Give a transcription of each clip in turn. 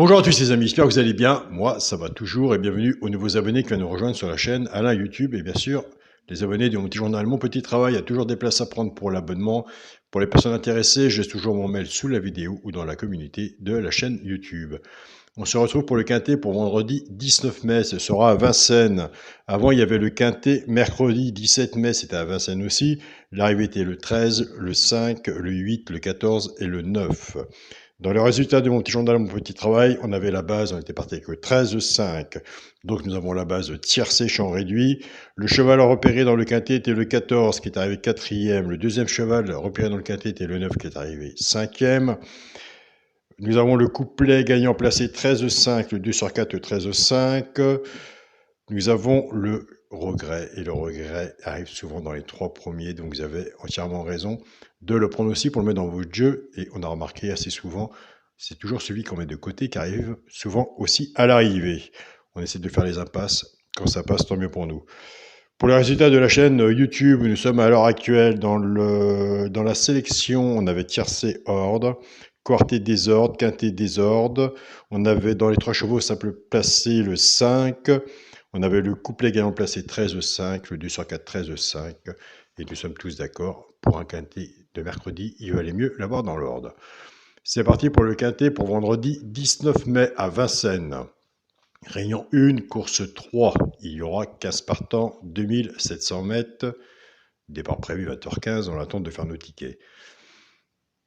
Bonjour à tous les amis, j'espère que vous allez bien. Moi, ça va toujours et bienvenue aux nouveaux abonnés qui viennent nous rejoindre sur la chaîne Alain YouTube. Et bien sûr, les abonnés de mon petit journal Mon Petit Travail, il y a toujours des places à prendre pour l'abonnement. Pour les personnes intéressées, je laisse toujours mon mail sous la vidéo ou dans la communauté de la chaîne YouTube. On se retrouve pour le Quintet pour vendredi 19 mai, ce sera à Vincennes. Avant, il y avait le Quintet mercredi 17 mai, c'était à Vincennes aussi. L'arrivée était le 13, le 5, le 8, le 14 et le 9. Dans les résultats de mon petit journal, mon petit travail, on avait la base, on était parti avec le 13-5. Donc nous avons la base tiercé, champ réduit. Le cheval repéré dans le quintet était le 14 qui est arrivé 4e. Le deuxième cheval repéré dans le quintet était le 9 qui est arrivé 5e. Nous avons le couplet gagnant placé 13-5, le 2 sur 4, le 13-5. Nous avons le regret, et le regret arrive souvent dans les 3 premiers, donc vous avez entièrement raison de le prendre aussi pour le mettre dans votre jeu, et on a remarqué assez souvent, c'est toujours celui qu'on met de côté qui arrive souvent aussi à l'arrivée. On essaie de faire les impasses, quand ça passe, tant mieux pour nous. Pour les résultats de la chaîne YouTube, nous sommes à l'heure actuelle dans la sélection, on avait tiercé ordre, quartet désordre, quintet désordre, on avait dans les 3 chevaux simple placé le 5, on avait le couplet gagnant placé 13-5, le 2 sur 4 13-5, et nous sommes tous d'accord, pour un quintet de mercredi, il valait mieux l'avoir dans l'ordre. C'est parti pour le quintet pour vendredi 19 mai à Vincennes. Réunion 1, course 3, il y aura 15 partants, 2700 mètres, départ prévu 20h15, on attend de faire nos tickets.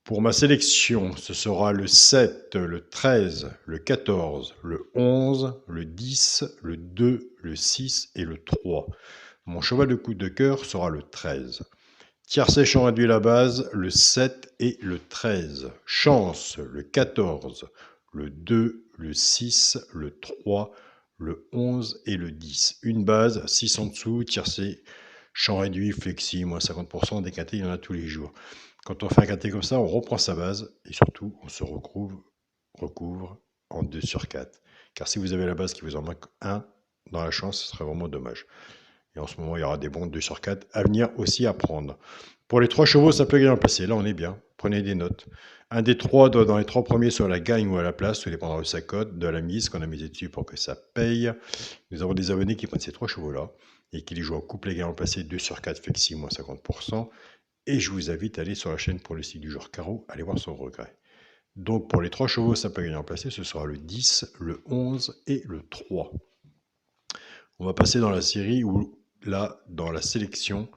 Pour ma sélection, ce sera le 7, le 13, le 14, le 11, le 10, le 2, le 6 et le 3. Mon cheval de coup de cœur sera le 13. Tiercé champ réduit la base, le 7 et le 13. Chance, le 14, le 2, le 6, le 3, le 11 et le 10. Une base, 6 en dessous, tiercé, champ réduit, flexi, moins 50%, déquinté, il y en a tous les jours. Quand on fait un quintet comme ça, on reprend sa base et surtout, on se recouvre en 2 sur 4. Car si vous avez la base qui vous en manque un dans la chance, ce serait vraiment dommage. Et en ce moment, il y aura des bons 2 sur 4 à venir aussi à prendre. Pour les 3 chevaux, ça peut gagner en placé. Là, on est bien. Prenez des notes. Un des 3 doit dans les 3 premiers sur la gagne ou à la place, tout dépendra de sa cote, de la mise qu'on a misé dessus pour que ça paye. Nous avons des abonnés qui prennent ces 3 chevaux-là et qui les jouent en couplet gagnant placé 2 sur 4, flexi, moins 50%. Et je vous invite à aller sur la chaîne pour le site du jour carreau, allez voir son regret. Donc pour les 3 chevaux, ça peut gagner en placé, ce sera le 10, le 11 et le 3. On va passer dans la série où, là, dans la sélection,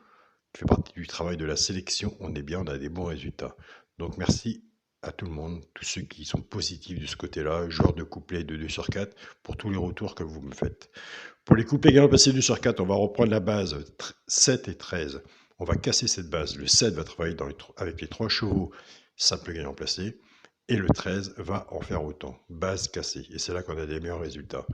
qui fait partie du travail de la sélection, on est bien, on a des bons résultats. Donc merci à tout le monde, tous ceux qui sont positifs de ce côté-là, joueurs de couplet de 2 sur 4, pour tous les retours que vous me faites. Pour les couplets gagnants placés 2 sur 4, on va reprendre la base 7 et 13. On va casser cette base. Le 7 va travailler avec les 3 chevaux simple gagnant placé. Et le 13 va en faire autant. Base cassée. Et c'est là qu'on a des meilleurs résultats.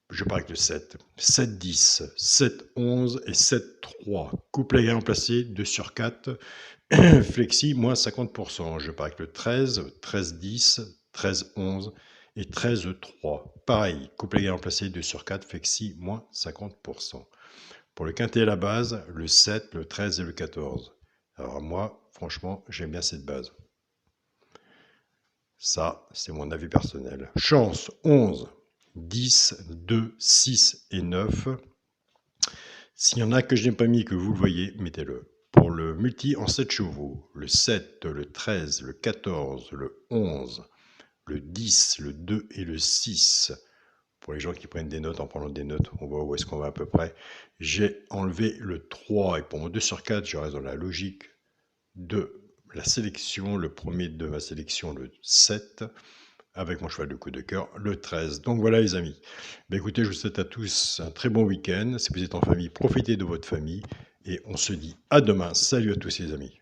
Je pars avec le 7. 7-10, 7-11 et 7-3. Couplet gagnant placé 2 sur 4. Flexi, moins 50%. Je pars avec le 13, 13-10, 13-11 et 13-3. Pareil, couplet gagnant placé 2 sur 4, flexi, moins 50%. Pour le quintet à la base, le 7, le 13 et le 14. Alors moi, franchement, j'aime bien cette base. Ça, c'est mon avis personnel. Chance, 11, 10, 2, 6 et 9. S'il y en a que je n'ai pas mis, que vous le voyez, mettez-le. Pour le multi en 7 chevaux, le 7, le 13, le 14, le 11, le 10, le 2 et le 6. Pour les gens qui prennent des notes, en prenant des notes, on voit où est-ce qu'on va à peu près. J'ai enlevé le 3 et pour mon 2 sur 4, je reste dans la logique de la sélection. Le premier de ma sélection, le 7, avec mon cheval de coup de cœur, le 13. Donc voilà les amis. Ben écoutez, je vous souhaite à tous un très bon week-end. Si vous êtes en famille, profitez de votre famille et on se dit à demain. Salut à tous les amis.